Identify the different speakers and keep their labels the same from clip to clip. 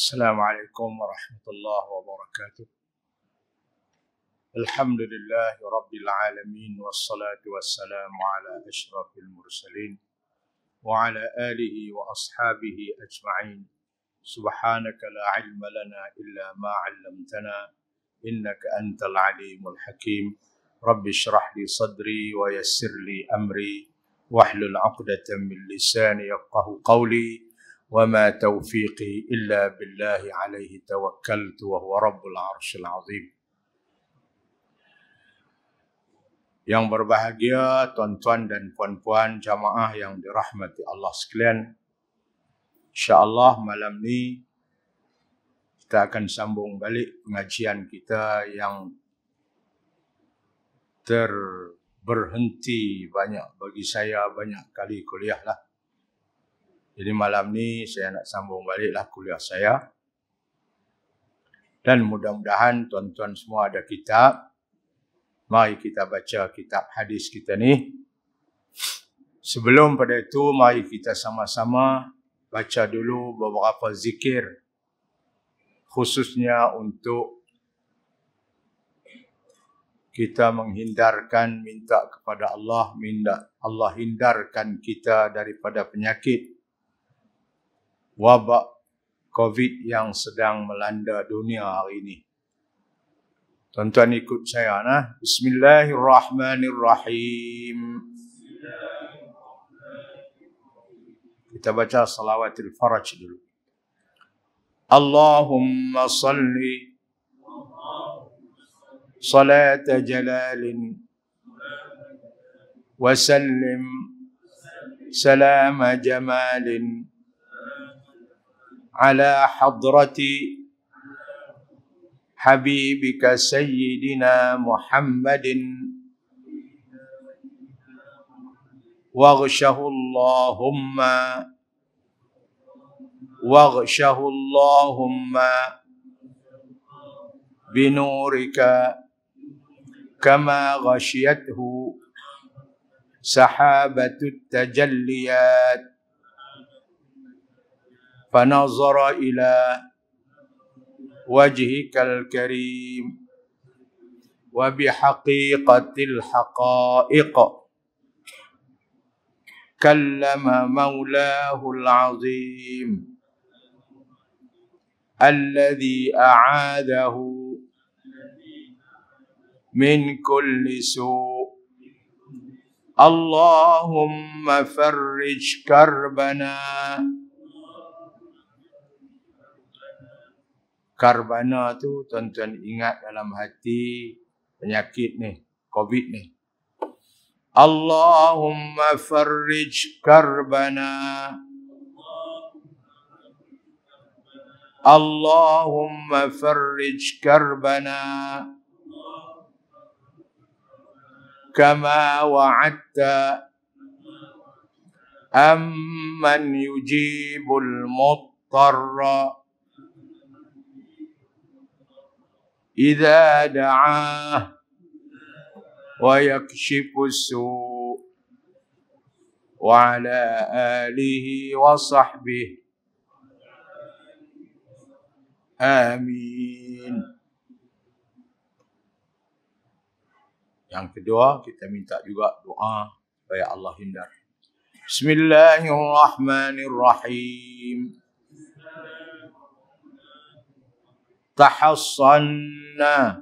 Speaker 1: Assalamualaikum warahmatullahi wabarakatuh. Alhamdulillahi rabbil alamin wassalatu wassalamu ala asyrafil mursalin wa ala alihi wa ashabihi ajma'in. Subhanaka la ilma lana illa ma 'allamtana innaka antal alimul hakim. Rabbi shrah li sadri wa yassir li amri wahlul 'uqdatam min lisani yafqahu qawli. وما توفيقي إلا بالله عليه توكلت وهو رب العرش العظيم. Yang berbahagia tuan-tuan dan puan-puan jamaah yang dirahmati Allah sekalian, insya-Allah malam ni kita akan sambung balik pengajian kita yang berhenti banyak bagi saya banyak kali kuliah lah. Jadi malam ni saya nak sambung baliklah kuliah saya. Dan mudah-mudahan tuan-tuan semua ada kitab. Mari kita baca kitab hadis kita ni. Sebelum pada itu, mari kita sama-sama baca dulu beberapa zikir. Khususnya untuk kita menghindarkan, minta kepada Allah, minta Allah hindarkan kita daripada penyakit wabak COVID yang sedang melanda dunia hari ini. Tuan-tuan ikut saya nah. Bismillahirrahmanirrahim. Kita baca salawatul faraj dulu. Allahumma salli salata jalalin wa sallim salama jamalin على حضرة حبيبك سيدنا محمد واغشه اللهم بنورك كما غشيته سحابة التجليات فنظر إلى وجهك الكريم وبحقيقة الحقائق كلم مولاه العظيم الذي أعاذه من كل سوء اللهم فرج كربنا. Karbana tu tuan-tuan ingat dalam hati penyakit ni, COVID ni. Allahumma farrij karbana. Allahumma farrij karbana. Kama wa'adta amman yujibul muttarra إذا دعاه ويكشف السوء وعلى آله وصحبه آمين. Yang kedua, kita minta juga doa supaya Allah hindar. Bismillahirrahmanirrahim. تحصنا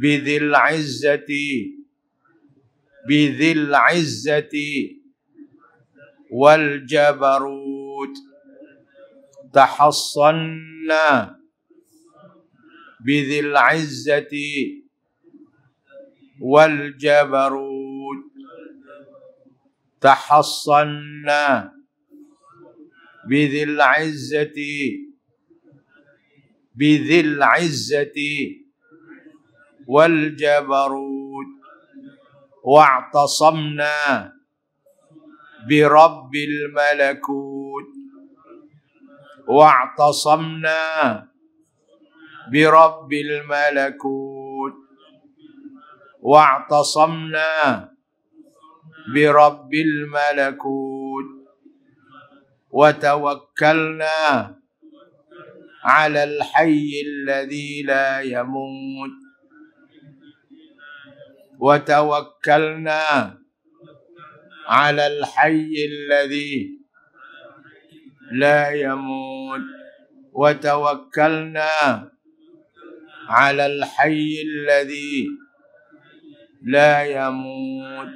Speaker 1: بذي العزة والجبروت. تحصنا بذي العزة والجبروت. تحصنا بذي العزة والجبروت. واعتصمنا برب الملكوت. واعتصمنا برب الملكوت. واعتصمنا برب الملكوت. وتوكلنا على الحي الذي لا يموت وتوكلنا على الحي الذي لا يموت وتوكلنا على الحي الذي لا يموت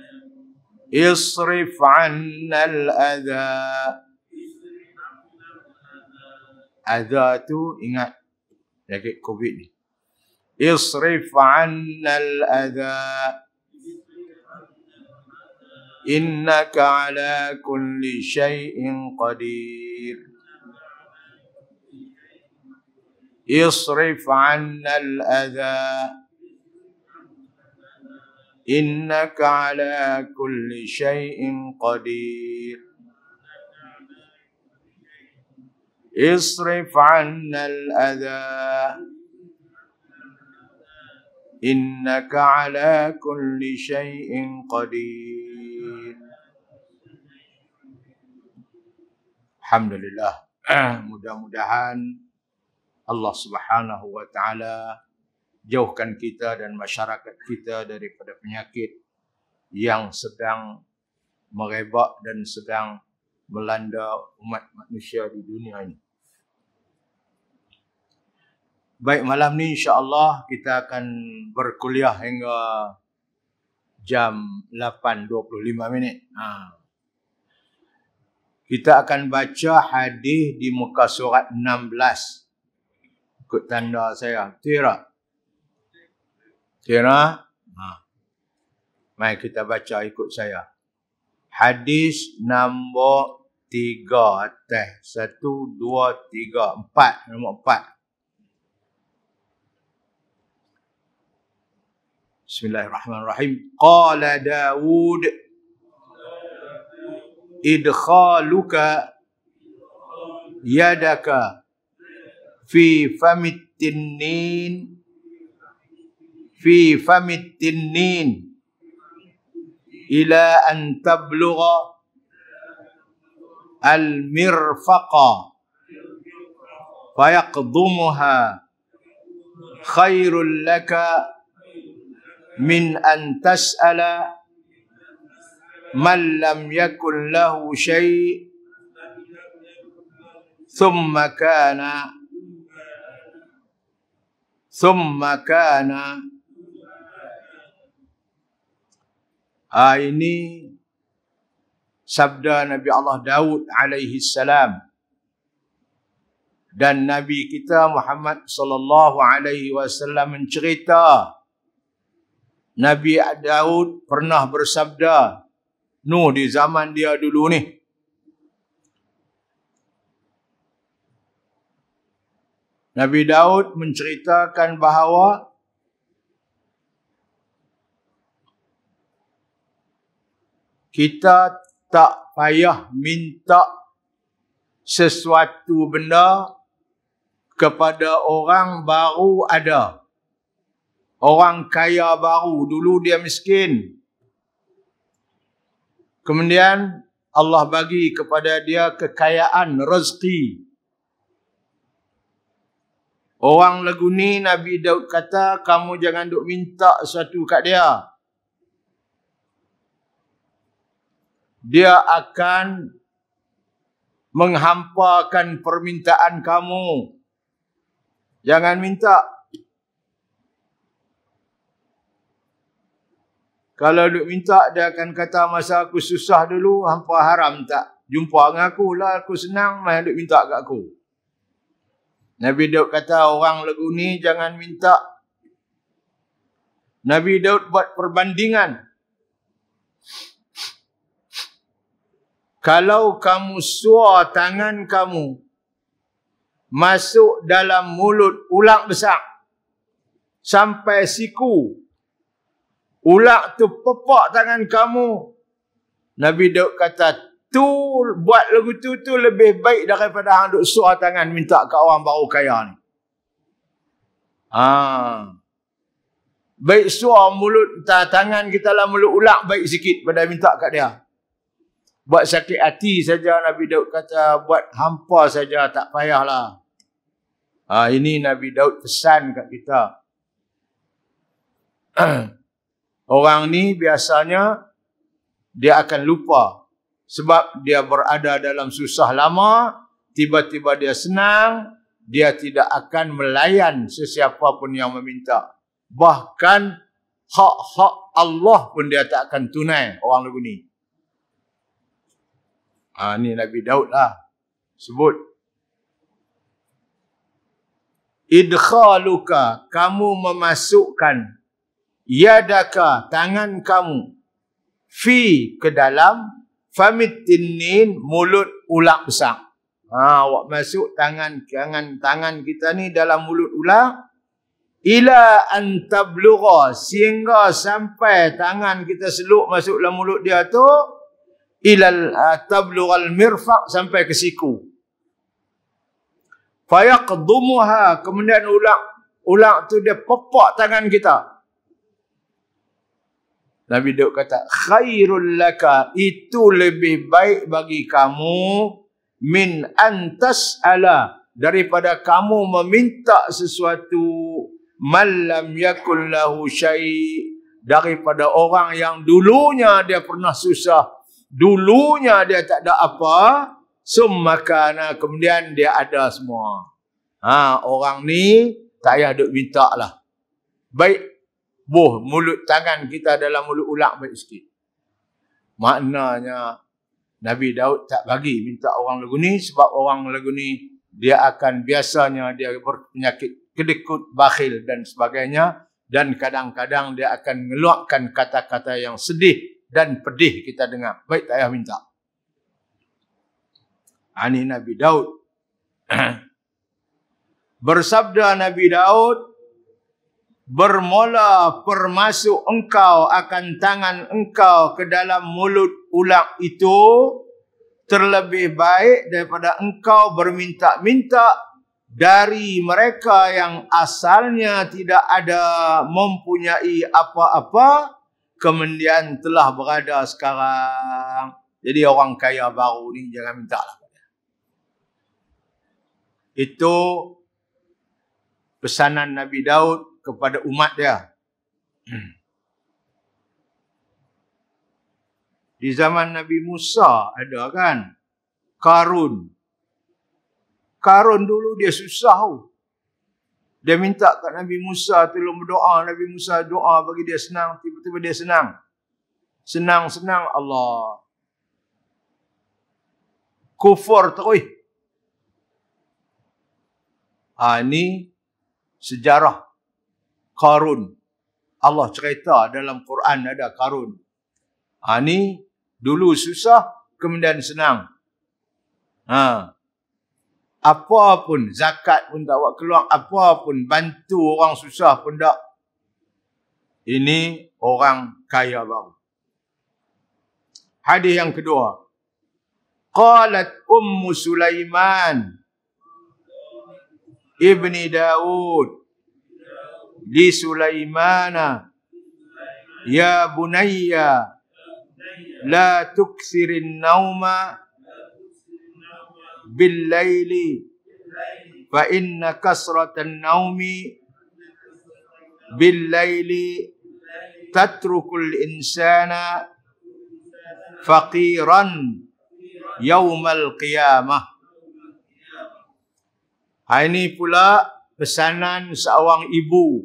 Speaker 1: اصرف عنا الأذى. Adha tu ingat penyakit COVID ni. Isrif 'anna al-adha innaka 'ala kulli syai'in qadir. Isrif 'anna al-adha innaka 'ala kulli syai'in qadir. اصرف عنا الأذى إنك على كل شيء قدير. Alhamdulillah. Mudah-mudahan Allah Subhanahu wa taala jauhkan kita dan masyarakat kita daripada penyakit yang sedang merebak dan sedang melanda umat manusia di dunia ini. Baik, malam ni insya-Allah kita akan berkuliah hingga jam 8.25. Kita akan baca hadis di muka surat 16. Ikut tanda saya. Tira. Tira. Mari kita baca ikut saya. Hadis nombor 3 atas. 1, 2, 3, 4. Nombor 4. Bismillahirrahmanirrahim. Qala Dawud idkhaluka yadaka fi famit tinnin ila an tablugha al-mirfaqa fayaqdumuha khairul laka min an tas'ala man lam yakun lahu syai' thumma kana ini sabda Nabi Allah Daud alaihi salam, dan Nabi kita Muhammad sallallahu alaihi wasallam mencerita Nabi Daud pernah bersabda, di zaman dia dulu ni. Nabi Daud menceritakan bahawa kita tak payah minta sesuatu benda kepada orang baru ada. Orang kaya baru, dulu dia miskin. Kemudian Allah bagi kepada dia kekayaan, rezeki. Orang lagu ni Nabi Daud kata, kamu jangan duk minta sesuatu kat dia. Dia akan menghampakan permintaan kamu. Jangan minta. Kalau duk minta, dia akan kata, masa aku susah dulu, hampa haram tak jumpa dengan aku lah, aku senang, main duk minta kat aku. Nabi Daud kata, orang lagu ni jangan minta. Nabi Daud buat perbandingan. Kalau kamu suar tangan kamu masuk dalam mulut ular besar sampai siku, ular tu pepak tangan kamu, Nabi Daud kata, tu buat lagu tu lebih baik daripada hang duk suar tangan minta kat orang baru kaya ni. Baik suar mulut tangan kita lah mulut ular baik sikit pada minta kat dia. Buat sakit hati saja Nabi Daud kata, buat hampa saja tak payahlah. Ini Nabi Daud pesan kat kita. Orang ni biasanya dia akan lupa. Sebab dia berada dalam susah lama, tiba-tiba dia senang, dia tidak akan melayan sesiapa pun yang meminta. Bahkan hak-hak Allah pun dia tak akan tunai orang lagu ni. Ni Nabi Daud lah sebut. Idkhaluka, kamu memasukkan, yadaka, tangan kamu, fi, ke dalam, famit tinnin, mulut ular besar. Awak masuk tangan kita ni dalam mulut ular, ila an tablugha, sehingga sampai tangan kita seluk masuk dalam mulut dia tu, ilal tablughal mirfaq, sampai ke siku. Fayaqdumuha, kemudian ular tu dia pepak tangan kita. Nabi Daud kata, khairul laka, itu lebih baik bagi kamu, min antas'ala, daripada kamu meminta sesuatu, man lam yakul lahu syai', daripada orang yang dulunya dia pernah susah, dulunya dia tak ada apa, summa kana, kemudian dia ada semua. Orang ni tak payah duk minta lah. Baik mulut tangan kita dalam mulut ular baik sikit. Maknanya Nabi Daud tak bagi minta orang lagu ni, sebab orang lagu ni dia akan biasanya dia berpenyakit kedekut, bakhil dan sebagainya, dan kadang-kadang dia akan mengeluarkan kata-kata yang sedih dan pedih kita dengar. Baik tak payah minta. Ini Nabi Daud. Bersabda Nabi Daud, bermula permasuk engkau akan tangan engkau ke dalam mulut ular itu, terlebih baik daripada engkau berminta-minta dari mereka yang asalnya tidak ada mempunyai apa-apa, kemudian telah berada sekarang. Jadi orang kaya baru ni jangan minta lah. Itu pesanan Nabi Daud kepada umat dia. Di zaman Nabi Musa ada kan Karun. Karun dulu dia susah. Dia minta kat Nabi Musa tolong berdoa. Nabi Musa doa bagi dia senang. Tiba-tiba dia senang. Senang-senang Allah kufur terus. Ini sejarah Karun. Allah cerita dalam Quran ada Karun. Ini dulu susah, kemudian senang. Apa pun, zakat pun tak buat keluar, apa pun, bantu orang susah pun tak. Ini orang kaya baru. Hadis yang kedua. Qalat Ummu Sulaiman ibni Daud li Sulaimana, ya bunayya la tuksirin nauma bil laili fa inna kasratan naumi bil laili tatrukul insana faqiran yaumal qiyamah. Ini pula pesanan seorang ibu.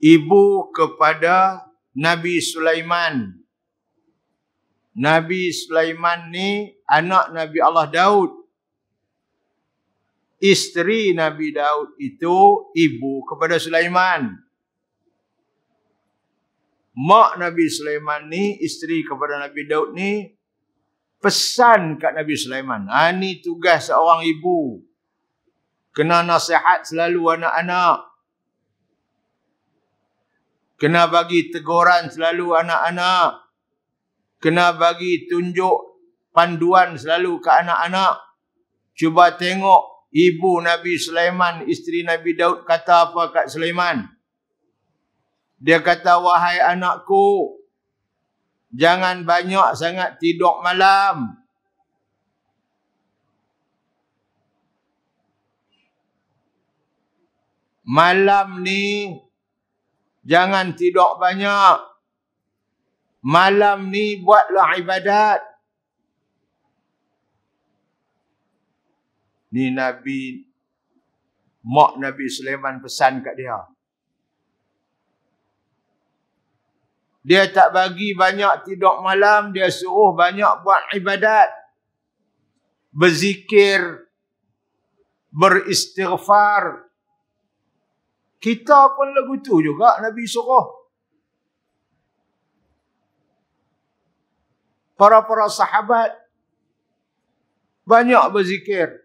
Speaker 1: Ibu kepada Nabi Sulaiman. Nabi Sulaiman ni anak Nabi Allah Daud. Isteri Nabi Daud itu ibu kepada Sulaiman. Mak Nabi Sulaiman ni, isteri kepada Nabi Daud ni, pesan kat Nabi Sulaiman. Ini tugas seorang ibu. Kena nasihat selalu anak-anak. Kena bagi teguran selalu anak-anak. Kena bagi tunjuk panduan selalu ke anak-anak. Cuba tengok ibu Nabi Sulaiman, isteri Nabi Daud kata apa kat Sulaiman. Dia kata, wahai anakku, jangan banyak sangat tidur malam. Malam ni jangan tidur banyak. Malam ni buatlah ibadat. Ni mak Nabi Sulaiman pesan kat dia. Dia tak bagi banyak tidur malam, dia suruh banyak buat ibadat. Berzikir, beristighfar. Kita pun lagu tu juga Nabi suruh. Para sahabat banyak berzikir.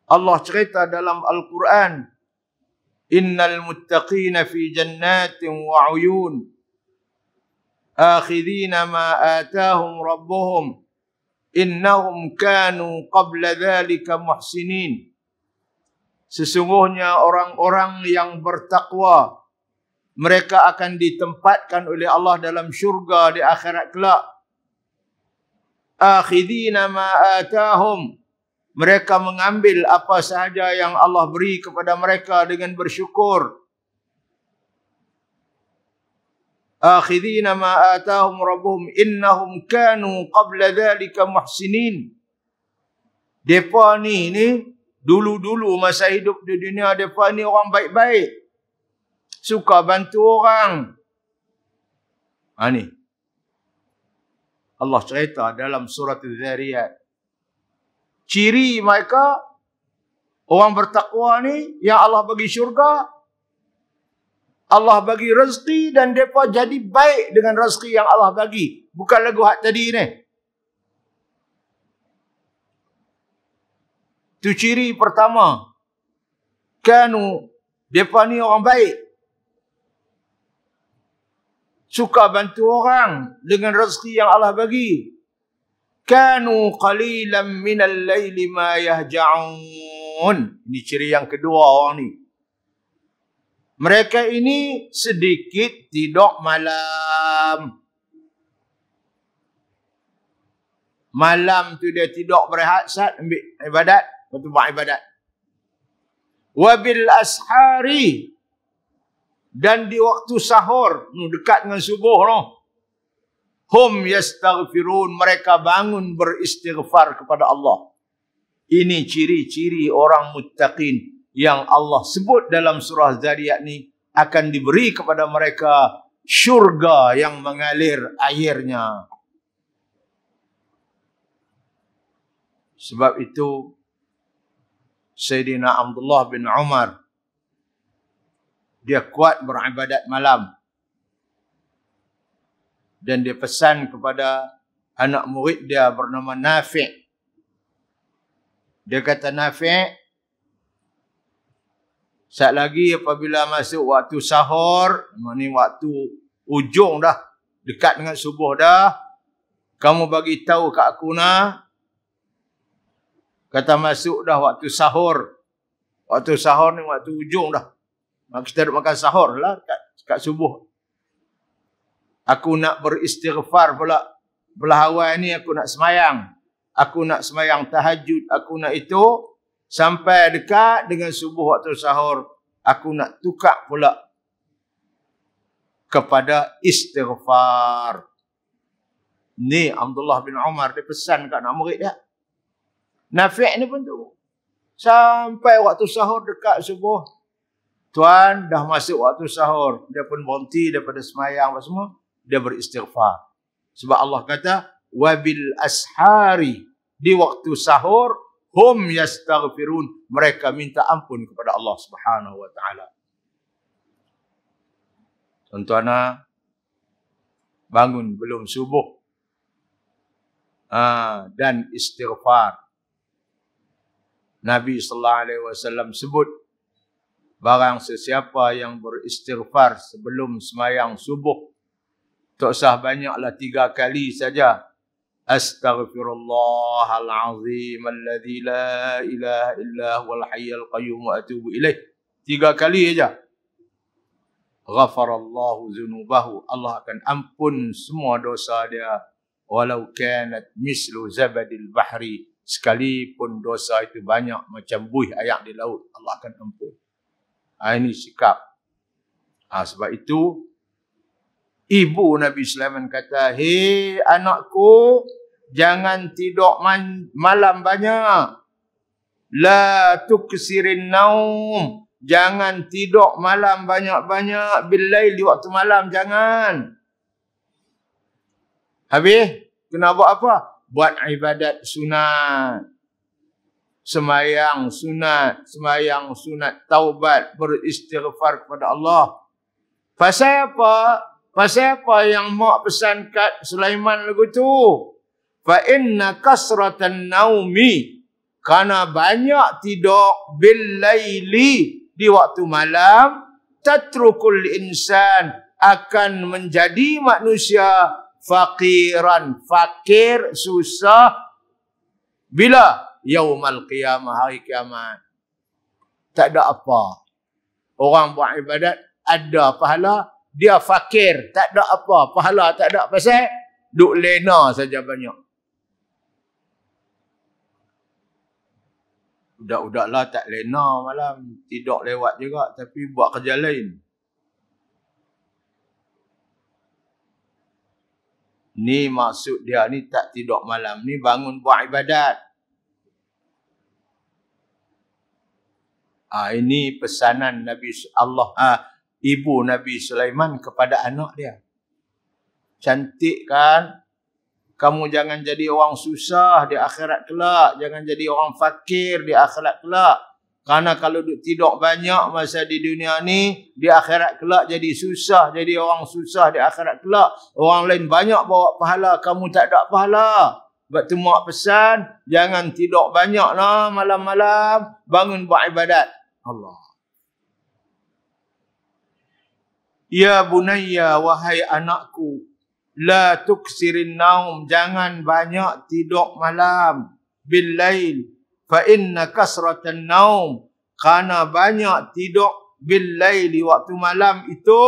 Speaker 1: Allah cerita dalam Al-Quran, Innal muttaqina fi jannatin wa uyun, akhidhina ma atahum rabbuhum, innahum kanu qabla dhalika muhsinin. Sesungguhnya orang-orang yang bertakwa, mereka akan ditempatkan oleh Allah dalam syurga di akhirat kelak. Akhidhina ma atahum, mereka mengambil apa sahaja yang Allah beri kepada mereka dengan bersyukur. Akhidhina ma atahum rabbuhum innahum kanu qabla dhalika muhsinin. Depa ni dulu-dulu masa hidup di dunia, depa ni orang baik-baik. Suka bantu orang. Ni Allah cerita dalam surat Az-Zariyat. Ciri mereka, orang bertakwa ni, yang Allah bagi syurga, Allah bagi rezeki dan mereka jadi baik dengan rezeki yang Allah bagi. Bukan lagu hak tadi ni. Itu ciri pertama. Mereka ni orang baik. Suka bantu orang dengan rezeki yang Allah bagi. Kanu qalilan minal laili ma yahja'un. Ini ciri yang kedua orang ni. Mereka ini sedikit tidur malam. Malam tu dia tidur berehat, sat ambil ibadat, lepas tu buat ibadat. Wabil ashari, dan di waktu sahur, dekat dengan subuh hum yastaghfirun, mereka bangun beristighfar kepada Allah. Ini ciri-ciri orang muttaqin yang Allah sebut dalam surah Zariyat ni, akan diberi kepada mereka syurga yang mengalir airnya. Sebab itu Sayyidina Abdullah bin Umar, dia kuat beribadat malam. Dan dia pesan kepada anak murid dia bernama Nafi'. Dia kata, Nafi', saat lagi apabila masuk waktu sahur, ni waktu ujung dah, dekat dengan subuh dah, kamu bagi tahu kat aku kata masuk dah waktu sahur. Waktu sahur ni waktu ujung dah. Kita duduk makan sahur lah kat subuh. Aku nak beristighfar pula. Belah awal ni aku nak semayang. Aku nak semayang tahajud. Aku nak itu. Sampai dekat dengan subuh waktu sahur. Aku nak tukar pula kepada istighfar. Ni Abdullah bin Umar dia pesan kat anak murid dia. Nafi' ni pun tu. Sampai waktu sahur dekat subuh. Tuan dah masuk waktu sahur. Dia pun berhenti daripada semayang apa semua. Dia beristighfar. Sebab Allah kata, wabil ashari, di waktu sahur, hum yastaghfirun, mereka minta ampun kepada Allah Subhanahu wa taala. Tuan-tuan, bangun belum subuh. Dan istighfar. Nabi sallallahu alaihi wasallam sebut, barang sesiapa yang beristighfar sebelum sembahyang subuh, tak usah banyaklah 3 kali saja. Astaghfirullahal azim alladzi la ilaha illa huwal hayyul qayyum wa atubu ilaih. 3 kali saja. Ghafarallahu dzunubahu, Allah akan ampun semua dosa dia. Walau kanat mislu zabadil bahri, sekalipun dosa itu banyak macam buih air di laut, Allah akan ampun. Ini sikap. Sebab itu, ibu Nabi Sulaiman kata, hei anakku, jangan tidur malam banyak. La tuksirin naum. Jangan tidur malam banyak-banyak. Billail di waktu malam, jangan. Habis, kena buat apa? Buat ibadat sunat. Semayang sunat, taubat, beristighfar kepada Allah. Pasal apa? Pasal apa yang mak pesan kat Sulaiman lagu tu? Fa inna kasratan naumi. Karena banyak tidur bil laili di waktu malam, tatrukul insan akan menjadi manusia faqiran, fakir, susah. Bila? Yaumal qiyamah, hari kiamat. Tak ada apa. Orang buat ibadat ada pahala, dia fakir, tak ada apa, pahala tak ada. Pasal duk lena saja banyak. Budak-budaklah tak lena malam, tidur lewat juga, tapi buat kerja lain. Ni maksud dia ni tak tidur malam, ni bangun buat ibadat. Ini pesanan Nabi Allah, ibu Nabi Sulaiman kepada anak dia. Cantik kan? Kamu jangan jadi orang susah di akhirat kelak. Jangan jadi orang fakir di akhirat kelak. Karena kalau tidur banyak masa di dunia ni, di akhirat kelak jadi susah. Jadi orang susah di akhirat kelak. Orang lain banyak bawa pahala, kamu tak ada pahala. Sebab tu mak pesan, jangan tidur banyak lah malam-malam. Bangun buat ibadat. Allah. Ya bunayya, wahai anakku. La tuksirin naum, jangan banyak tidur malam. Billail, fa inna kasratan naum, karena banyak tidur billail di waktu malam itu,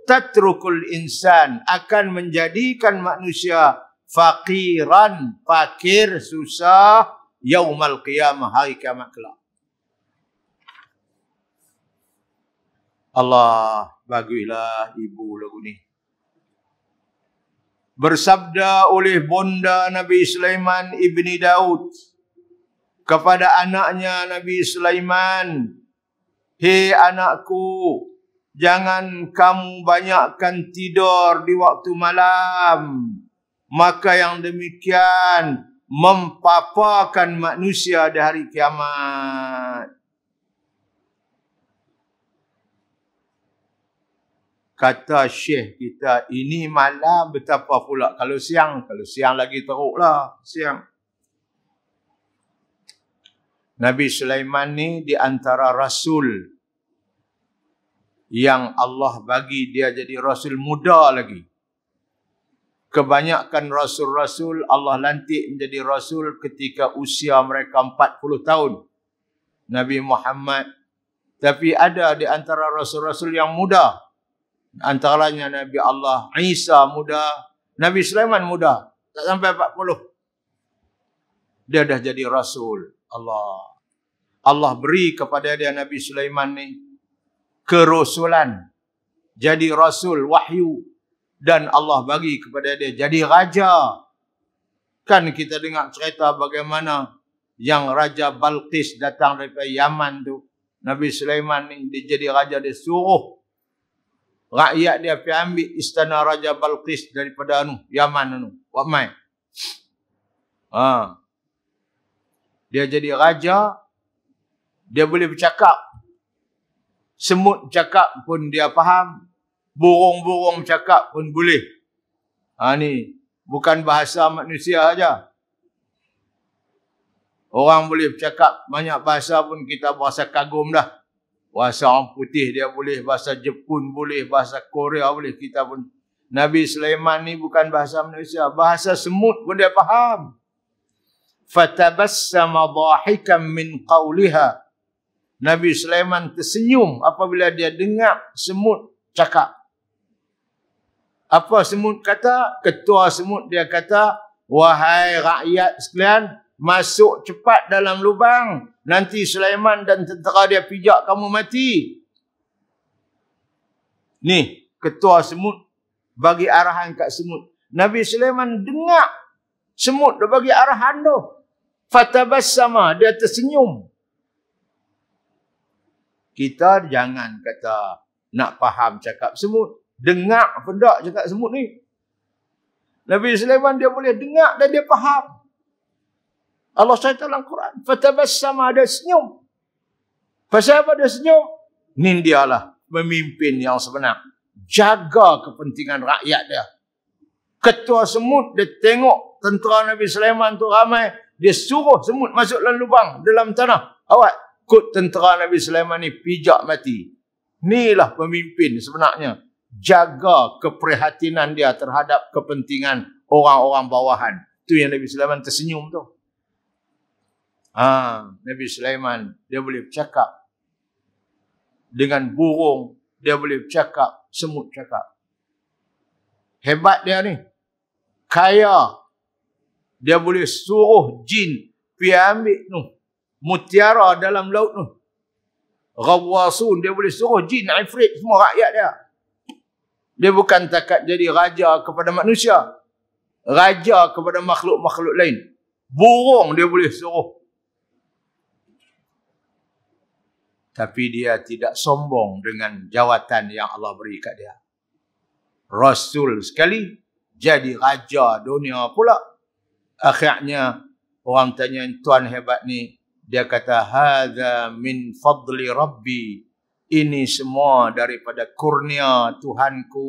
Speaker 1: tatrukul insan, akan menjadikan manusia faqiran, fakir, susah, yaumal qiyamah, hari kiamat kelak. Allah, bagilah ibu lagu ni. Bersabda oleh bonda Nabi Sulaiman ibni Daud kepada anaknya Nabi Sulaiman, hei anakku, jangan kamu banyakkan tidur di waktu malam. Maka yang demikian mempaparkan manusia di hari kiamat. Kata syekh kita, ini malam betapa pula kalau siang. Kalau siang lagi teruklah, siang. Nabi Sulaiman ni di antara rasul yang Allah bagi dia jadi rasul muda lagi. Kebanyakan rasul-rasul Allah lantik menjadi rasul ketika usia mereka 40 tahun. Nabi Muhammad. Tapi ada di antara rasul-rasul yang muda. Antaranya Nabi Allah Isa muda, Nabi Sulaiman muda, tak sampai 40. Dia dah jadi rasul Allah. Allah beri kepada dia Nabi Sulaiman ni kerasulan, jadi rasul wahyu, dan Allah bagi kepada dia jadi raja. Kan kita dengar cerita bagaimana yang Raja Balqis datang daripada Yaman tu. Nabi Sulaiman ni dia jadi raja, dia suruh rakyat dia pergi ambil istana Raja Balqis daripada Yaman buat mai. Dia jadi raja, dia boleh bercakap. Semut bercakap pun dia faham. Burung-burung bercakap pun boleh. Ni bukan bahasa manusia saja. Orang boleh bercakap banyak bahasa pun kita berasa kagum dah. Bahasa orang putih dia boleh, bahasa Jepun boleh, bahasa Korea boleh, kita pun. Nabi Sulaiman ni bukan bahasa manusia, bahasa semut pun dia faham. Fatabassama dhahikan min qawliha. Nabi Sulaiman tersenyum apabila dia dengar semut cakap. Apa semut kata? Ketua semut dia kata, wahai rakyat sekalian, masuk cepat dalam lubang. Nanti Sulaiman dan tentera dia pijak kamu mati. Ni, ketua semut bagi arahan kat semut. Nabi Sulaiman dengar semut dia bagi arahan tu. Fatabassama, dia tersenyum. Kita jangan kata nak faham cakap semut. Dengar pendak cakap semut ni. Nabi Sulaiman dia boleh dengar dan dia faham. Allah SWT dalam Quran. Fatabassama, dia senyum. Pasal apa dia senyum? Ni dialah pemimpin yang sebenar. Jaga kepentingan rakyat dia. Ketua semut, dia tengok tentera Nabi Sulaiman tu ramai. Dia suruh semut masuk dalam lubang, dalam tanah. Awak, kut tentera Nabi Sulaiman ni pijak mati. Inilah pemimpin sebenarnya. Jaga keprihatinan dia terhadap kepentingan orang-orang bawahan. Itu yang Nabi Sulaiman tersenyum tu. Nabi Sulaiman, dia boleh bercakap. Dengan burung, dia boleh bercakap. Semut cakap. Hebat dia ni. Kaya. Dia boleh suruh jin pergi ambil tu mutiara dalam laut tu. Ghawwasun, dia boleh suruh jin, ifrit, semua rakyat dia. Dia bukan takat jadi raja kepada manusia. Raja kepada makhluk-makhluk lain. Burung dia boleh suruh. Tapi dia tidak sombong dengan jawatan yang Allah beri kat dia. Rasul sekali, jadi raja dunia pula. Akhirnya, orang tanya, tuan hebat ni. Dia kata, hadza min fadli Rabbi. Ini semua daripada kurnia Tuhanku.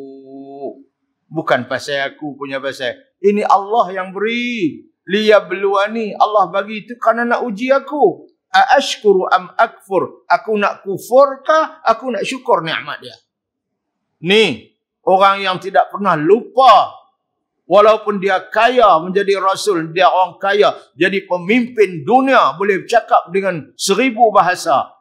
Speaker 1: Bukan pasal aku punya pasal. Ini Allah yang beri. Liyabluwani. Allah bagi itu kerana nak uji aku. Aashkuru am akfur. Aku nak kufur kah? Aku nak syukur nikmat dia. Ni, orang yang tidak pernah lupa. Walaupun dia kaya menjadi rasul, dia orang kaya. Jadi pemimpin dunia, boleh bercakap dengan 1000 bahasa.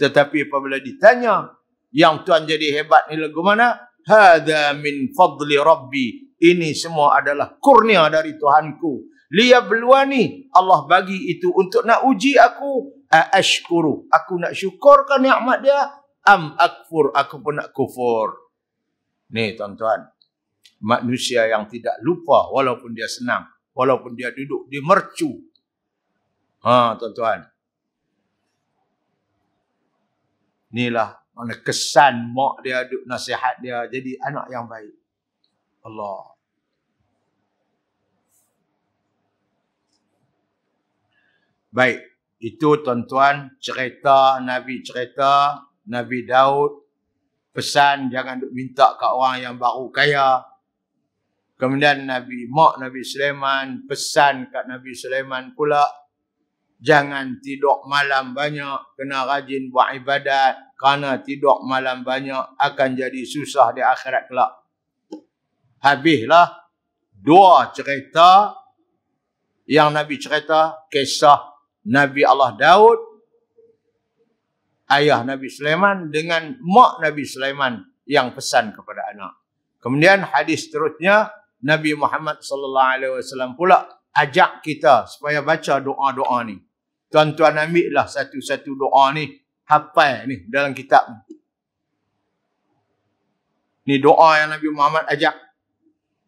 Speaker 1: Tetapi apabila ditanya, yang tuan jadi hebat ni lagu mana? Hadza min fadli Rabbi. Ini semua adalah kurnia dari Tuhanku. Liyabluwani, Allah bagi itu untuk nak uji aku. Aashkuru, aku nak syukurkan nikmat dia. Am akfur, aku pun nak kufur. Ni tuan-tuan, manusia yang tidak lupa walaupun dia senang, walaupun dia duduk di mercu. Tuan-tuan. Inilah mana kesan mak dia duk nasihat dia jadi anak yang baik. Allah. Baik, itu tuan-tuan cerita Nabi Daud, pesan jangan duk minta kat orang yang baru kaya. Kemudian mak Nabi Sulaiman pesan kat Nabi Sulaiman pula, jangan tidur malam banyak, kena rajin buat ibadat, kerana tidur malam banyak akan jadi susah di akhirat kelak. Habislah 2 cerita yang Nabi cerita, kisah Nabi Allah Daud, ayah Nabi Sulaiman dengan mak Nabi Sulaiman yang pesan kepada anak. Kemudian hadis seterusnya, Nabi Muhammad SAW pula ajak kita supaya baca doa-doa ni. Tuan-tuan ambillah satu-satu doa ni, hafal ni dalam kitab ni. Ni doa yang Nabi Muhammad ajak.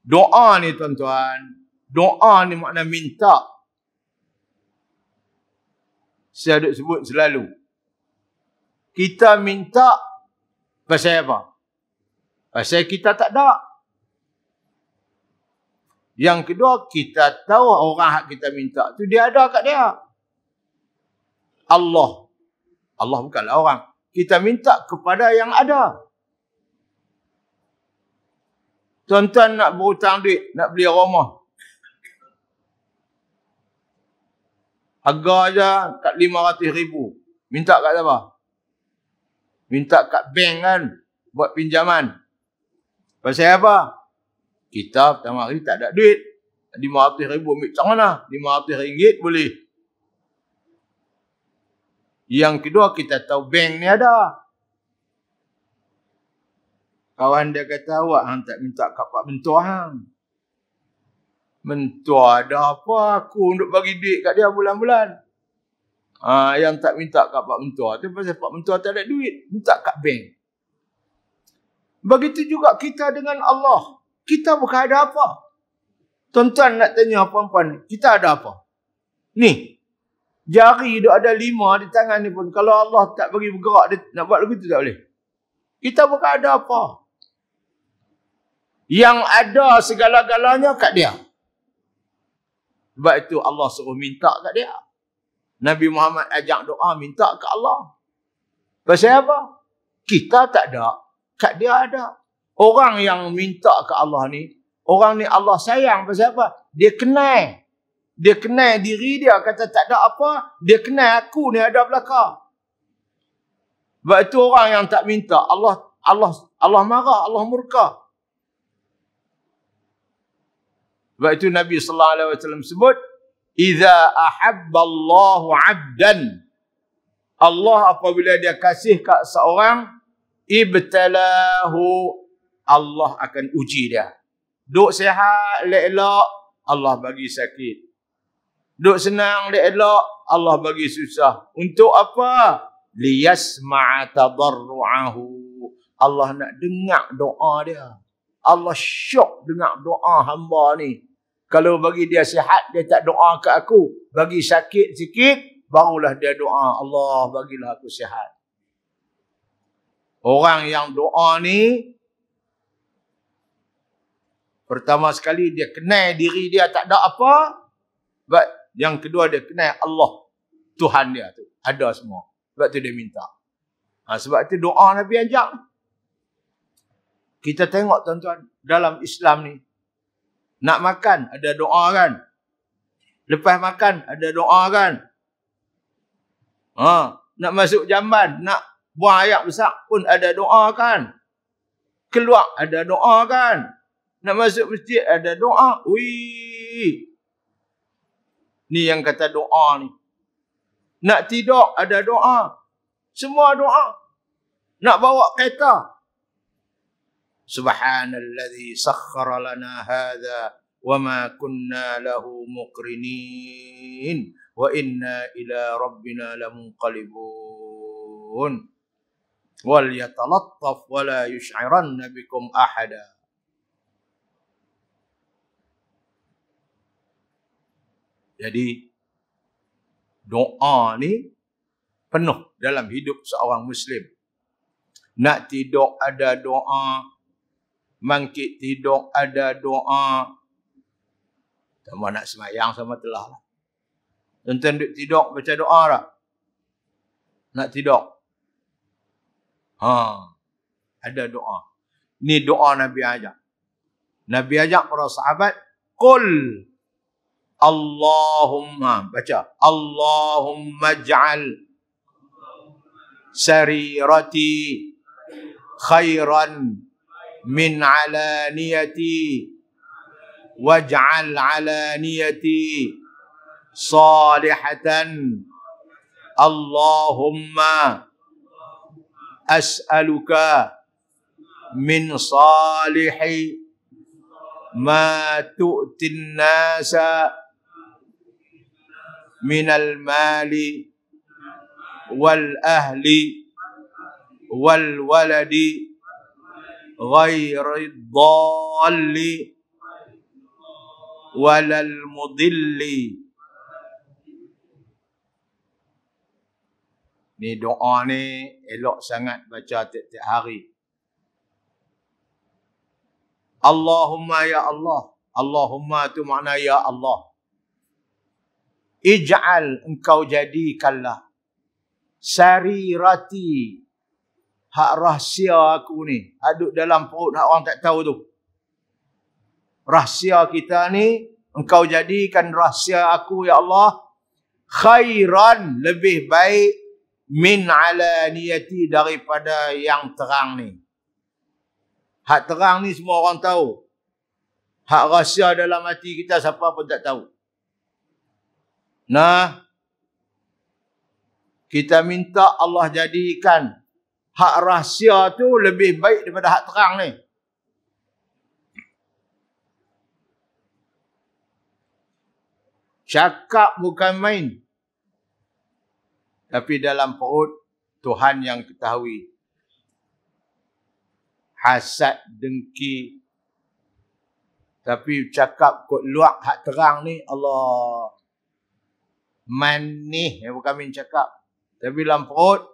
Speaker 1: Doa ni tuan-tuan, doa ni makna minta. Saya ada sebut selalu. Kita minta pasal apa? Pasal kita tak ada. Yang kedua, kita tahu orang hak kita minta tu dia ada kat dia. Allah bukanlah orang. Kita minta kepada yang ada. Tuan-tuan nak berhutang duit, nak beli rumah. Harga aja kat 500,000. Minta kat siapa? Minta kat bank kan, buat pinjaman. Pasal apa? Kita pertama kali tak ada duit. 500,000 ambil macam mana? RM500 boleh. Yang kedua, kita tahu bank ni ada. Kawan dia kata, awak hang tak minta kat Pak Mentua hang. Mentua ada apa? Aku untuk bagi duit kat dia bulan-bulan. Yang tak minta kat Pak Mentua tu pasal Pak Mentua tak ada duit. Minta kat bank. Begitu juga kita dengan Allah. Kita bukan ada apa. Tuan-tuan nak tanya puan-puan, kita ada apa? Ni, jari dia ada 5 di tangan ni pun. Kalau Allah tak bagi bergerak, dia nak buat begitu tak boleh. Kita bukan ada apa. Yang ada segala-galanya kat dia. Sebab itu Allah suruh minta kat dia. Nabi Muhammad ajak doa minta kat Allah. Pasal apa? Kita tak ada, kat dia ada. Orang yang minta kat Allah ni, orang ni Allah sayang. Pasal apa? Dia kenal. Dia kenal diri dia. Kata tak ada apa. Dia kenal aku ni ada belakang. Sebab itu orang yang tak minta. Allah marah. Allah murka. Sebab itu Nabi SAW sebut, Iza ahabballahu abdan. Allah apabila dia kasih kat seorang, ibtalahu. Allah akan uji dia. Duk sihat, elok, Allah bagi sakit. Duk senang, elok, Allah bagi susah. Untuk apa? Liyasma'a tadarru'ahu. Allah nak dengar doa dia. Allah syok dengar doa hamba ni. Kalau bagi dia sihat, dia tak doa kat aku. Bagi sakit sikit, barulah dia doa. Allah bagilah aku sihat. Orang yang doa ni, pertama sekali dia kenal diri dia tak ada apa. Yang kedua dia kenal Allah. Tuhan dia tu. Ada semua. Sebab tu dia minta. Sebab tu doa Nabi ajak. Kita tengok tuan-tuan. Dalam Islam ni. Nak makan ada doa kan. Lepas makan ada doa kan. Nak masuk jamban. Nak buang air besar pun ada doa kan. Keluar ada doa kan. Nak masuk masjid ada doa. Wih. Ni yang kata doa ni. Nak tidur ada doa. Semua doa. Nak bawa kereta. Subhanalladzi sakhkhara lana hadha wa ma kunna lahu muqrinin wa inna ila rabbina lamunqalibun. Wal yatalattaf wa la yush'iranna bikum ahada. Jadi doa ni penuh dalam hidup seorang Muslim. Nak tidur ada doa. Mangkit tidur ada doa. Sama nak semayang sama telah lah. Tuan-tuan duduk tidur baca doa tak? Nak tidur? Ada doa. Ni doa Nabi ajak. Nabi ajak para sahabat. Qul Allahumma. Baca. Allahumma ij'al sarirati khairan min alaniyati waj'al alaniyati salihatan. Allahumma as'aluka min salihi ma tu'tin nasa minal mali wal ahli wal waladi ghairi dhalli walal mudilli. Ni doa ni elok sangat baca tiap-tiap hari. Allahumma ya Allah. Allahumma tu makna ya Allah. Ij'al, engkau jadikanlah sarirati, hak rahsia aku ni, aduk dalam perut hak orang tak tahu tu. Rahsia kita ni, engkau jadikan rahsia aku ya Allah khairan, lebih baik min alaniyati, daripada yang terang ni. Hak terang ni semua orang tahu. Hak rahsia dalam hati kita siapa pun tak tahu. Nah, kita minta Allah jadikan hak rahsia tu lebih baik daripada hak terang ni. Cakap bukan main. Tapi dalam perut Tuhan yang ketahui. hasad, dengki. Tapi cakap kot luak hak terang ni, Allah. Manih yang bukan main cakap. Tapi dalam perut,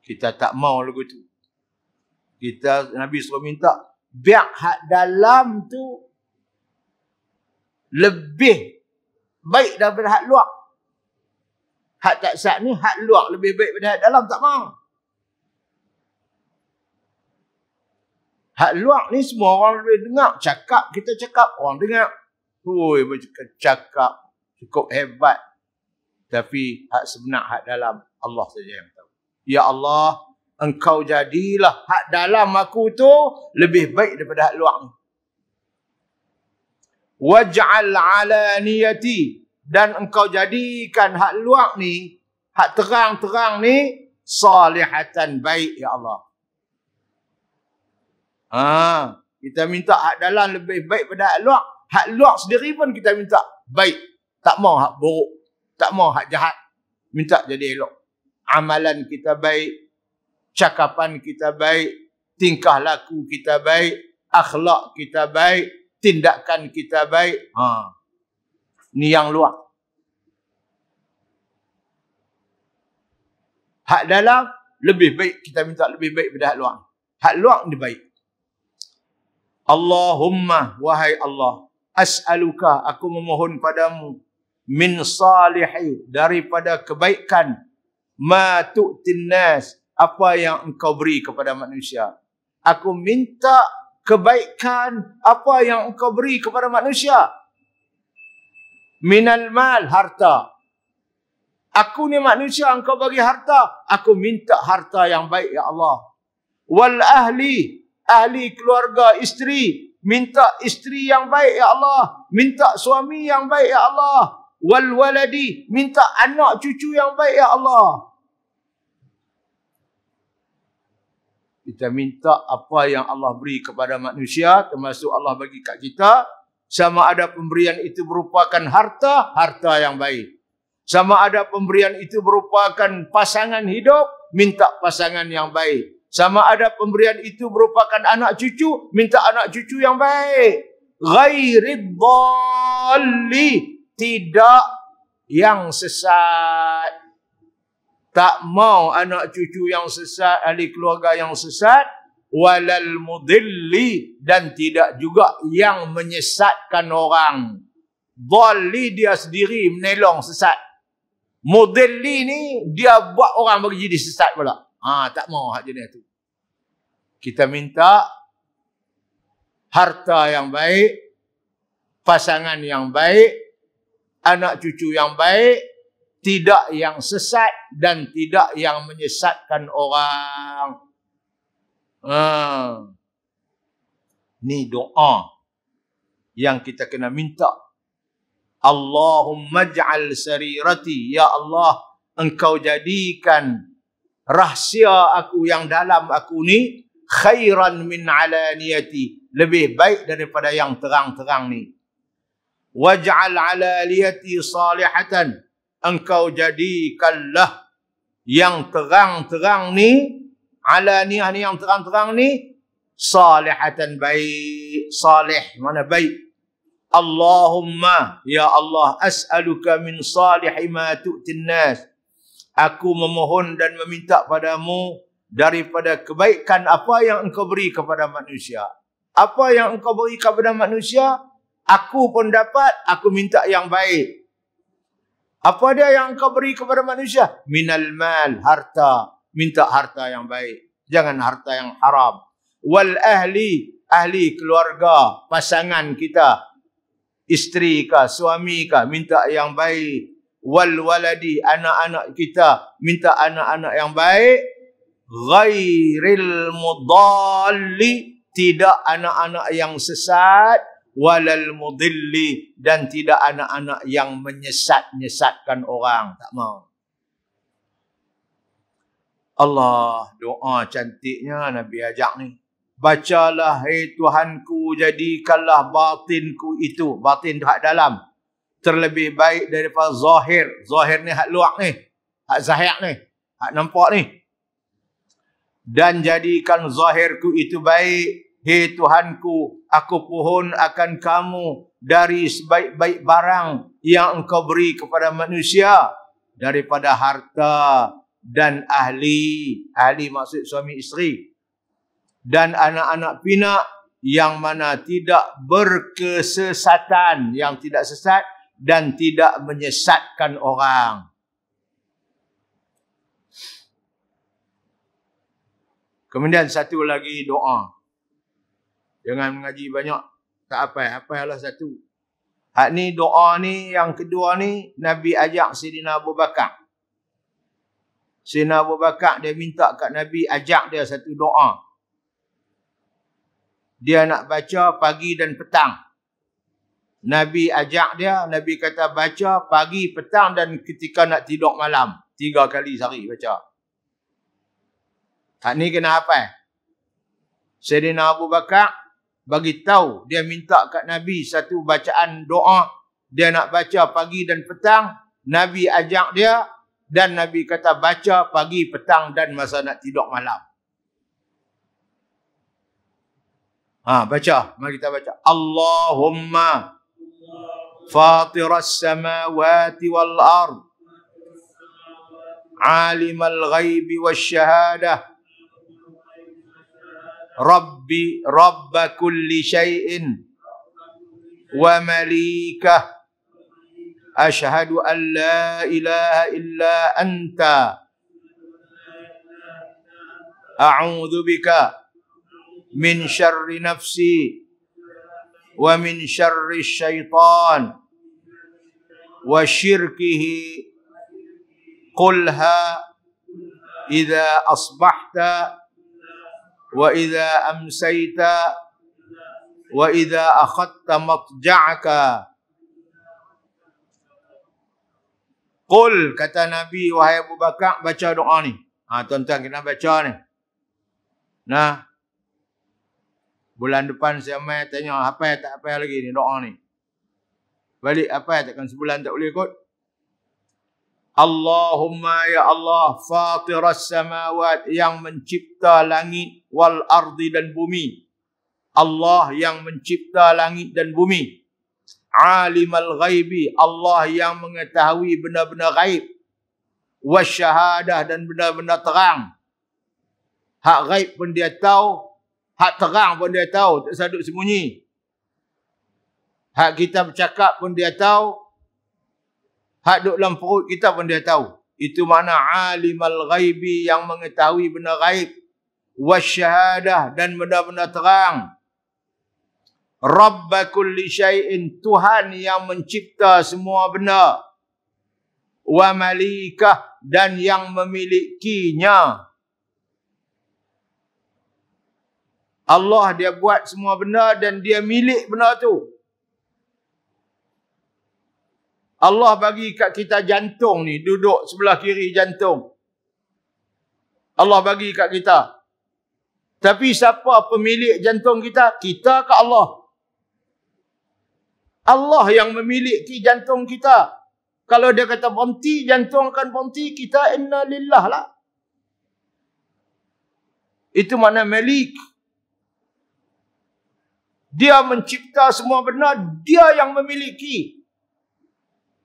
Speaker 1: kita tak mau lagu tu. Nabi suruh minta, biar hak dalam tu lebih baik daripada hak luar. Hak tak sah ni, hak luar lebih baik daripada hak dalam, tak mau. Hak luar ni semua orang boleh dengar. Cakap, kita cakap, orang dengar. Hui, cakap cukup hebat. Tapi hak sebenar, hak dalam, Allah saja yang tahu. Ya Allah, Engkau jadilah hak dalam aku tu lebih baik daripada hak luar ni. Waj'al ala niyati, dan Engkau jadikan hak luar ni, hak terang-terang ni, salihatan, baik ya Allah. Kita minta hak dalam lebih baik pada hak luar. Hak luar sendiri pun kita minta baik. Tak mau hak buruk. Tak mau hak jahat. Minta jadi elok. Amalan kita baik. Cakapan kita baik. Tingkah laku kita baik. Akhlak kita baik. Tindakan kita baik. Ni yang luar. Hak dalam lebih baik. Kita minta lebih baik pada hak luar. Hak luar ni baik. Allahumma, wahai Allah, as'aluka, aku memohon padamu, min salihi, daripada kebaikan, ma tu'tin nas, apa yang engkau beri kepada manusia. Aku minta kebaikan, apa yang engkau beri kepada manusia. Minal mal, harta. Aku ni manusia, engkau bagi harta. Aku minta harta yang baik, ya Allah. Wal ahli, ahli keluarga, isteri. Minta isteri yang baik, ya Allah. Minta suami yang baik, ya Allah. Wal waladi, minta anak cucu yang baik, ya Allah. Kita minta apa yang Allah beri kepada manusia, termasuk Allah bagi kat kita. Sama ada pemberian itu merupakan harta, harta yang baik. Sama ada pemberian itu merupakan pasangan hidup, minta pasangan yang baik. Sama ada pemberian itu merupakan anak cucu, minta anak cucu yang baik. Ghairid dhalli, tidak yang sesat. Tak mau anak cucu yang sesat, ahli keluarga yang sesat. Walal mudilli, dan tidak juga yang menyesatkan orang. Dhalli dia sendiri menelong sesat. Mudilli ni dia buat orang bagi jadi sesat pula. Tak mau hak jenis tu. Kita minta harta yang baik, pasangan yang baik, anak cucu yang baik, tidak yang sesat dan tidak yang menyesatkan orang. Ni doa yang kita kena minta. Allahumma ja'al sarirati, ya Allah, engkau jadikan rahsia aku yang dalam aku ni khairan min alaniyati, lebih baik daripada yang terang-terang ni. Waj'al alaliyati salihatan, engkau jadikanlah yang terang-terang ni, alaniyah ni yang terang-terang ni, salihatan, baik. Salih mana baik. Allahumma, ya Allah, as'aluka min salihi ma tu'tin nas, aku memohon dan meminta padamu daripada kebaikan apa yang engkau beri kepada manusia. Apa yang engkau beri kepada manusia, aku pun dapat, aku minta yang baik. Apa dia yang engkau beri kepada manusia? Minal mal, harta. Minta harta yang baik. Jangan harta yang haram. Wal ahli, ahli keluarga, pasangan kita. Isteri kah, suami kah, minta yang baik. Wal waladi, anak-anak kita, minta anak-anak yang baik. Ghairil mudalli, tidak anak-anak yang sesat. Walal mudilli, dan tidak anak-anak yang menyesat-nyesatkan orang. Tak mau. Allah, doa cantiknya Nabi ajak ni. Bacalah, hai Tuhanku, jadikanlah batinku itu. Batin tu hak dalam. Terlebih baik daripada zahir. Zahir ni hak luar ni. hak zahir ni, hak nampak ni. Dan jadikan zahirku itu baik. Hei Tuhanku, aku pohon akan kamu dari sebaik-baik barang yang engkau beri kepada manusia, daripada harta dan ahli. Ahli maksud suami isteri. Dan anak-anak pinak yang mana tidak berkesesatan, yang tidak sesat dan tidak menyesatkan orang. Kemudian satu lagi doa. Jangan mengaji banyak, tak apa-apalah satu. Hak ni doa ni, yang kedua ni, Nabi ajak Sayyidina Abu Bakar. Sayyidina Abu Bakar dia minta kat Nabi ajak dia satu doa. Dia nak baca pagi dan petang. Nabi ajak dia, Nabi kata baca pagi, petang dan ketika nak tidur malam. 3 kali sehari baca. Hak ni kena hafal. Sayyidina Abu Bakar bagi tahu, dia minta kat Nabi satu bacaan doa. Dia nak baca pagi dan petang. Nabi ajak dia dan Nabi kata baca pagi, petang dan masa nak tidur malam. Baca. Mari kita baca. Allahumma fatiras samawati wal ard, alimal ghaibi wasyahadah, Rabbi Rabba kulli syai'in wa malikah, ashhadu an la ilaha illa anta, a'udzu bika min syarri nafsi wa min syarri syaitan wa syirkihi, qulha idza asbahta wa idza amsayta wa idza akhadta matja'aka. Qul, kata Nabi, wahai Abu Bakar, baca doa ni. Tuan-tuan kena baca ni. Nah, bulan depan saya mai tanya apa tak apa lagi ni doa ni. Balik apa takkan sebulan tak boleh kot. Allahumma ya Allah, fatiras samawat, yang mencipta langit, wal ardi dan bumi. Allah yang mencipta langit dan bumi. Alimal ghaibi, Allah yang mengetahui benda-benda gaib. Wasyahadah, dan benda-benda terang. Hak gaib pun dia tahu, hak terang pun dia tahu, tak sadut sembunyi. Hak kita bercakap pun dia tahu, hak duduk dalam perut kita pun dia tahu. Itu makna alimal ghaibi, yang mengetahui benda gaib. Wasyahadah, dan benda-benda terang. Rabba kulli syai'in, Tuhan yang mencipta semua benda. Wa malikah, dan yang memilikinya. Allah dia buat semua benda dan dia milik benda tu. Allah bagi kat kita jantung ni, duduk sebelah kiri jantung. Allah bagi kat kita. Tapi siapa pemilik jantung kita? Kita ke Allah? Allah yang memiliki jantung kita. Kalau dia kata berhenti, jantung akan berhenti, kita inna lillah lah. Itu makna malik. Dia mencipta semua benda, dia yang memiliki.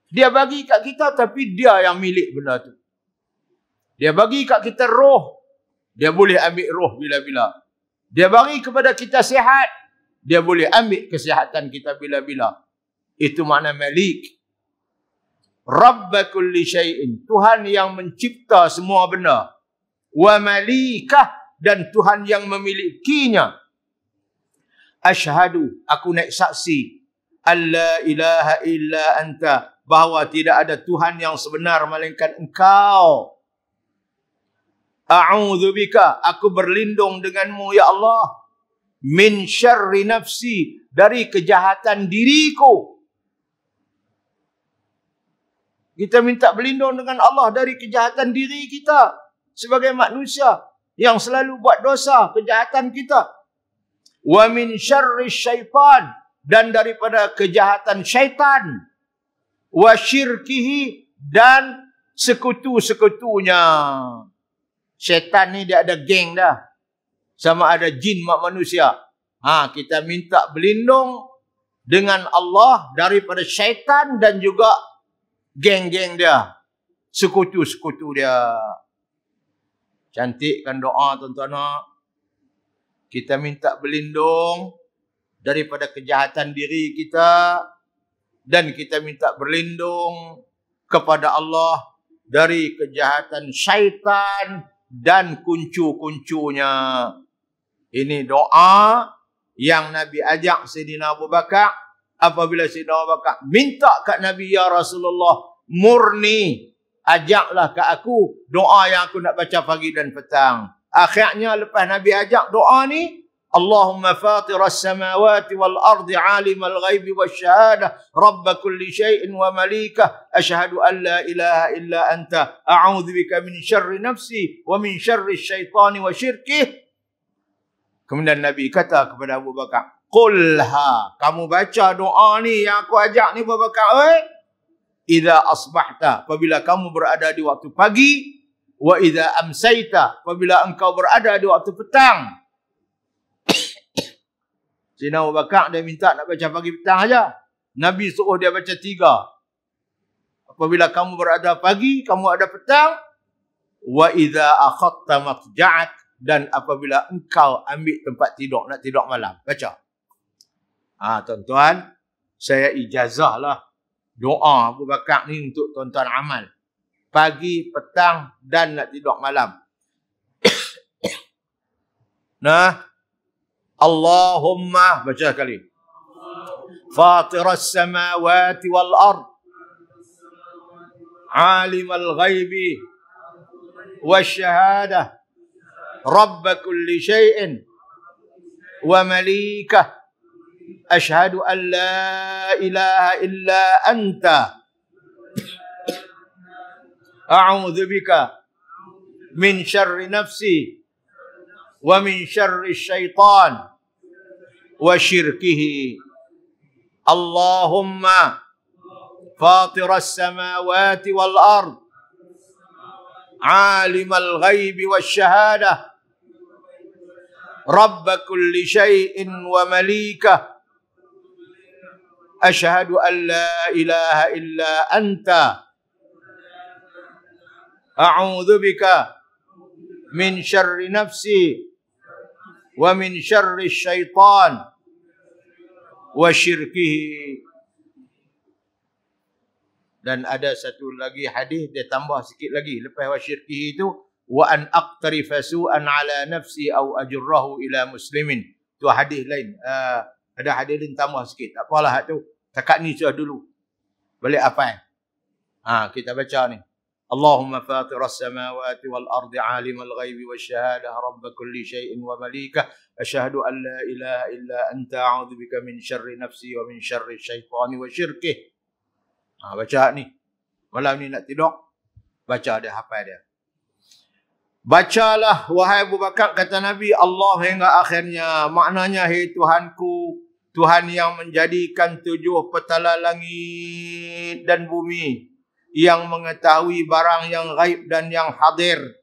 Speaker 1: Dia bagi kat kita tapi dia yang milik benda tu. Dia bagi kat kita roh, dia boleh ambil roh bila-bila. Dia bagi kepada kita sihat, dia boleh ambil kesihatan kita bila-bila. Itu makna malik. Rabba kulli syai'in, Tuhan yang mencipta semua benda. Wa malikah, dan Tuhan yang memilikinya. Asyhadu, aku naik saksi, alla ilaha illa anta, bahawa tidak ada Tuhan yang sebenar melainkan Engkau. A'udzu bika, aku berlindung denganmu ya Allah, min syarri nafsi, dari kejahatan diriku. Kita minta berlindung dengan Allah dari kejahatan diri kita sebagai manusia yang selalu buat dosa, kejahatan kita. Wa min syarri syaitan, dan daripada kejahatan syaitan. Wa syirkihi, dan sekutu-sekutunya. Syaitan ni dia ada geng dah. Sama ada jin mak manusia. Kita minta berlindung dengan Allah daripada syaitan dan juga geng-geng dia. Sekutu-sekutu dia. Cantikkan doa tuan-tuan. Kita minta berlindung daripada kejahatan diri kita. Dan kita minta berlindung kepada Allah dari kejahatan syaitan dan kuncu-kuncunya. Ini doa yang Nabi ajak Sayyidina Abu Bakar. Apabila Sayyidina Abu Bakar minta kat Nabi, ya Rasulullah, murni, ajaklah kat aku doa yang aku nak baca pagi dan petang. Akhirnya lepas Nabi ajak doa ni, Allahumma fatiras samawati wal ardi alimal ghaibi wasyahadah rabba kulli syai'in wa malikah asyhadu an la ilaha illa anta a'udzubika min syarri nafsi wa min syarri syaitani wa syirkih. Kemudian Nabi kata kepada Abu Bakar, qulha, kamu baca doa ni yang aku ajak ni Abu Bakar, idza asbahta, apabila kamu berada di waktu pagi, wa idza amsaita, apabila engkau berada di waktu petang. Sayyidina Abu Bakar dia minta nak baca pagi petang aja. Nabi suruh dia baca 3. Apabila kamu berada pagi, kamu ada petang. Wa idza akhadta matja'ak, dan apabila engkau ambil tempat tidur, nak tidur malam, baca. Tuan-tuan, saya ijazahlah doa Abu Bakar ni untuk tuan-tuan amal. Pagi, petang dan nak tidur malam. Nah, Allahumma, baca sekali. Fatiras samawati wal ard, alimal ghaibi wasyahadah, rabba kulli syai'in wa malikah, asyhadu an la ilaha illa anta a'udzubika min syarri nafsi wa min syarri syaitan wa syirkihi. Allahumma fatiras samawati wal ard alimal ghaibi wasyahadah rabba kulli syai'in wa malikah asyhadu an la ilaha illa anta a'udzubika min syarri nafsi wa min syarri syaitan wa syirkihi. Dan ada satu lagi hadis dia tambah sikit lagi lepas wa syirkihi itu, wa an aqtarifa su'an ala nafsi au ajurrahu ila muslimin. Tu hadis lain. Ada hadis lain tambah sikit. Tak apalah tu. Takat ni sudah dulu. Balik apa? Kita baca ni. Allahumma fatiras samawati wal ardi alimal ghaibi wasyahadah rabba kulli syai'in wa malikah asyhadu an la ilaha illa anta a'udzubika min syarri nafsi wa min syarri syaitani wa syirkih. Baca ni. Malam ni nak tidur, baca dia, hafal dia. Bacalah wahai Abu Bakar, kata Nabi, Allah hingga akhirnya. Maknanya, hai Tuhanku, Tuhan yang menjadikan 7 petala langit dan bumi, yang mengetahui barang yang gaib dan yang hadir,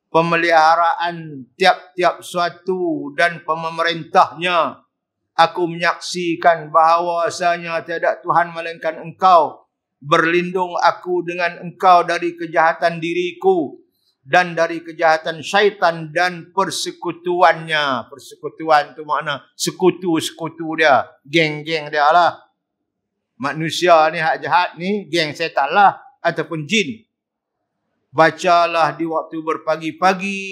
Speaker 1: pemeliharaan tiap-tiap suatu dan pemerintahnya. Aku menyaksikan bahawasanya tiada Tuhan melainkan Engkau. Berlindung aku dengan Engkau dari kejahatan diriku dan dari kejahatan syaitan dan persekutuannya. Persekutuan tu makna sekutu-sekutu dia, geng-geng dia lah. Manusia ni hak jahat ni geng setan lah ataupun jin. Bacalah di waktu berpagi-pagi,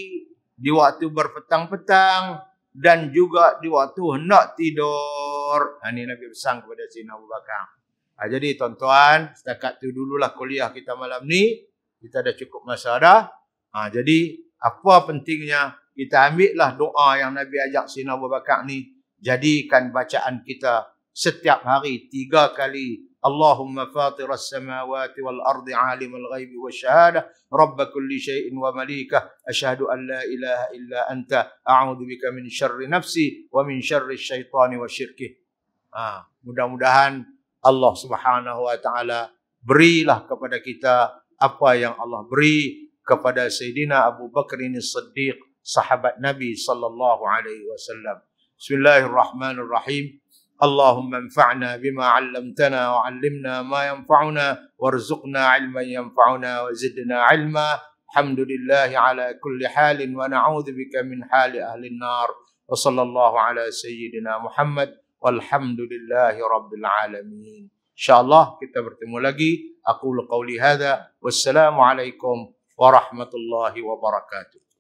Speaker 1: di waktu berpetang-petang dan juga di waktu hendak tidur. Ini Nabi pesan kepada Sayyidina Abu Bakar. Jadi tuan-tuan, setakat tu dululah kuliah kita malam ni. Kita dah cukup masa dah. Jadi apa pentingnya kita ambillah doa yang Nabi ajak Sayyidina Abu Bakar ni, jadikan bacaan kita setiap hari 3 kali. Allahumma fatiras samawati wal ardi alimal ghaibi wasyahadah rabba kulli syai'in wa malikah asyhadu an la ilaha illa anta a'udzubika min syarri nafsi wa min syarri syaitani wa syirkih. Mudah-mudahan Allah Subhanahu wa taala berilah kepada kita apa yang Allah beri kepada Sayyidina Abu Bakar As-Siddiq, sahabat Nabi sallallahu alaihi wasallam. Bismillahirrahmanirrahim. Allahumma anfa'na bima 'allamtana wa 'allimna ma yanfa'una warzuqna 'ilman yanfa'una wa zidna 'ilma. Alhamdulillahi ala kulli halin wa na'udzu bika min hali ahli an-nar. Wa sallallahu ala sayyidina Muhammad walhamdulillahi rabbil alamin. InsyaAllah kita bertemu lagi. Aqulu qawli hadza. Wassalamualaikum warahmatullahi wabarakatuh.